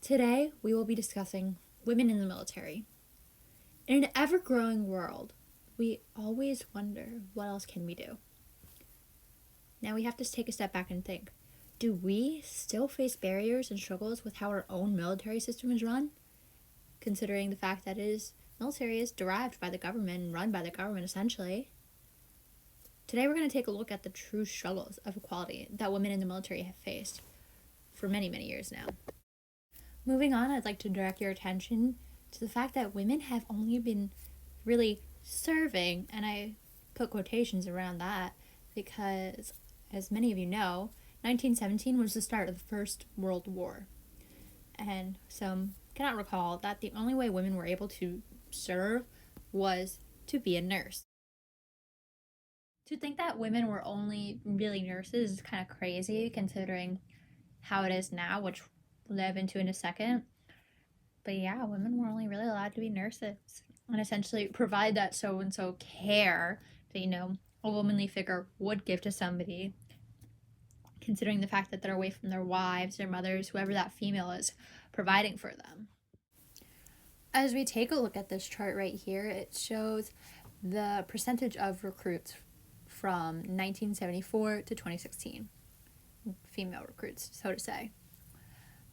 Today, we will be discussing women in the military. In an ever-growing world, we always wonder, what else can we do? Now we have to take a step back and think, do we still face barriers and struggles with how our own military system is run? Considering the fact that military is derived by the government and run by the government essentially. Today we're going to take a look at the true struggles of equality that women in the military have faced for many, many years now. Moving on, I'd like to direct your attention to the fact that women have only been really serving, and I put quotations around that because, as many of you know, 1917 was the start of the First World War. And some cannot recall that the only way women were able to serve was to be a nurse. To think that women were only really nurses is kind of crazy considering how it is now, which we'll dive into in a second. But yeah, women were only really allowed to be nurses and essentially provide that so-and-so care that, a womanly figure would give to somebody, considering the fact that they're away from their wives, their mothers, whoever that female is providing for them. As we take a look at this chart right here, it shows the percentage of recruits from 1974 to 2016. Female recruits, so to say.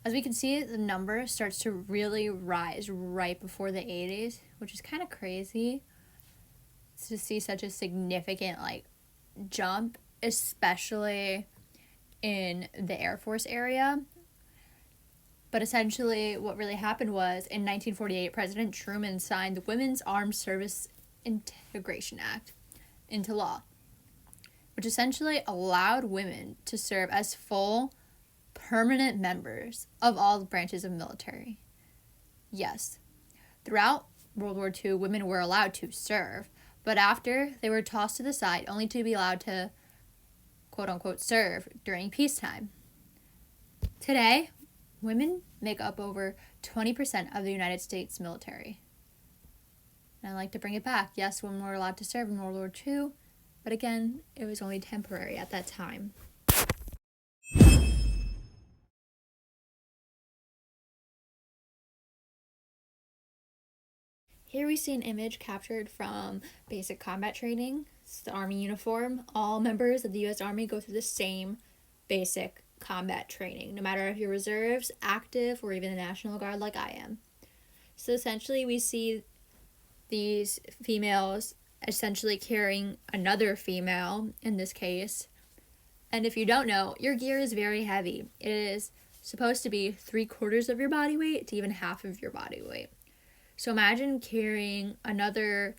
As we can see, the number starts to really rise right before the 80s, which is kind of crazy to see such a significant jump, especially in the Air Force area. But essentially what really happened was in 1948, President Truman signed the Women's Armed Service Integration Act into law, which essentially allowed women to serve as full permanent members of all branches of military. Yes, throughout World War II, women were allowed to serve, but after, they were tossed to the side only to be allowed to, quote-unquote, serve during peacetime. Today, women make up over 20% of the United States military. And I like to bring it back. Yes, women were allowed to serve in World War II, but again, it was only temporary at that time. Here we see an image captured from basic combat training. It's the Army uniform. All members of the U.S. Army go through the same basic combat training, no matter if you're reserves, active, or even the National Guard like I am. So essentially we see these females essentially carrying another female, in this case. And if you don't know, your gear is very heavy. It is supposed to be 3/4 of your body weight to even half of your body weight. So imagine carrying another,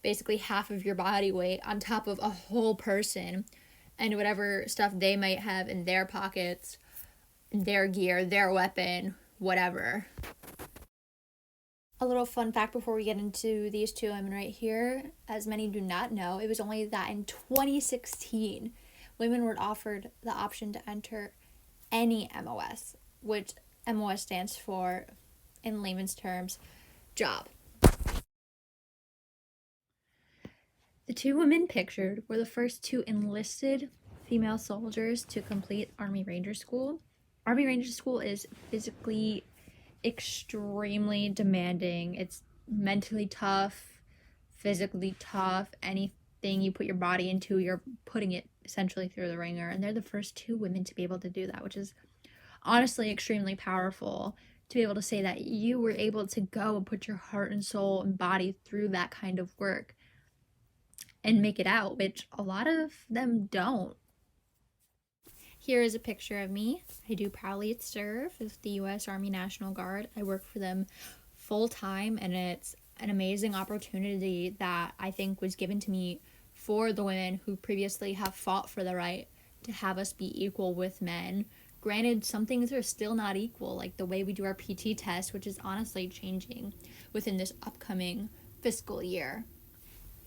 basically half of your body weight on top of a whole person and whatever stuff they might have in their pockets, their gear, their weapon, whatever. A little fun fact before we get into these two women right here, as many do not know, it was only that in 2016, women were offered the option to enter any MOS, which MOS stands for, in layman's terms, job. The two women pictured were the first two enlisted female soldiers to complete Army Ranger School. Army Ranger School is physically extremely demanding. It's mentally tough, physically tough. Anything you put your body into, you're putting it essentially through the ringer. And they're the first two women to be able to do that, which is honestly extremely powerful, to be able to say that you were able to go and put your heart and soul and body through that kind of work and make it out, which a lot of them don't. Here is a picture of me. I do proudly serve with the U.S. Army National Guard. I work for them full time, and it's an amazing opportunity that I think was given to me for the women who previously have fought for the right to have us be equal with men. Granted, some things are still not equal, like the way we do our PT test, which is honestly changing within this upcoming fiscal year.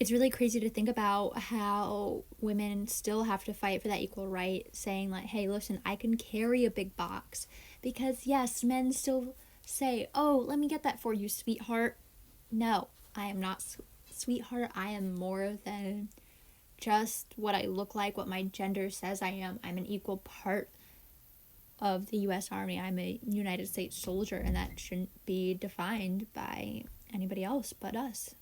It's really crazy to think about how women still have to fight for that equal right, saying like, hey, listen, I can carry a big box. Because yes, men still say, oh, let me get that for you, sweetheart. No, I am not sweetheart. I am more than just what I look like, what my gender says I am. I'm an equal part of the U.S. Army. I'm a United States soldier, and that shouldn't be defined by anybody else but us.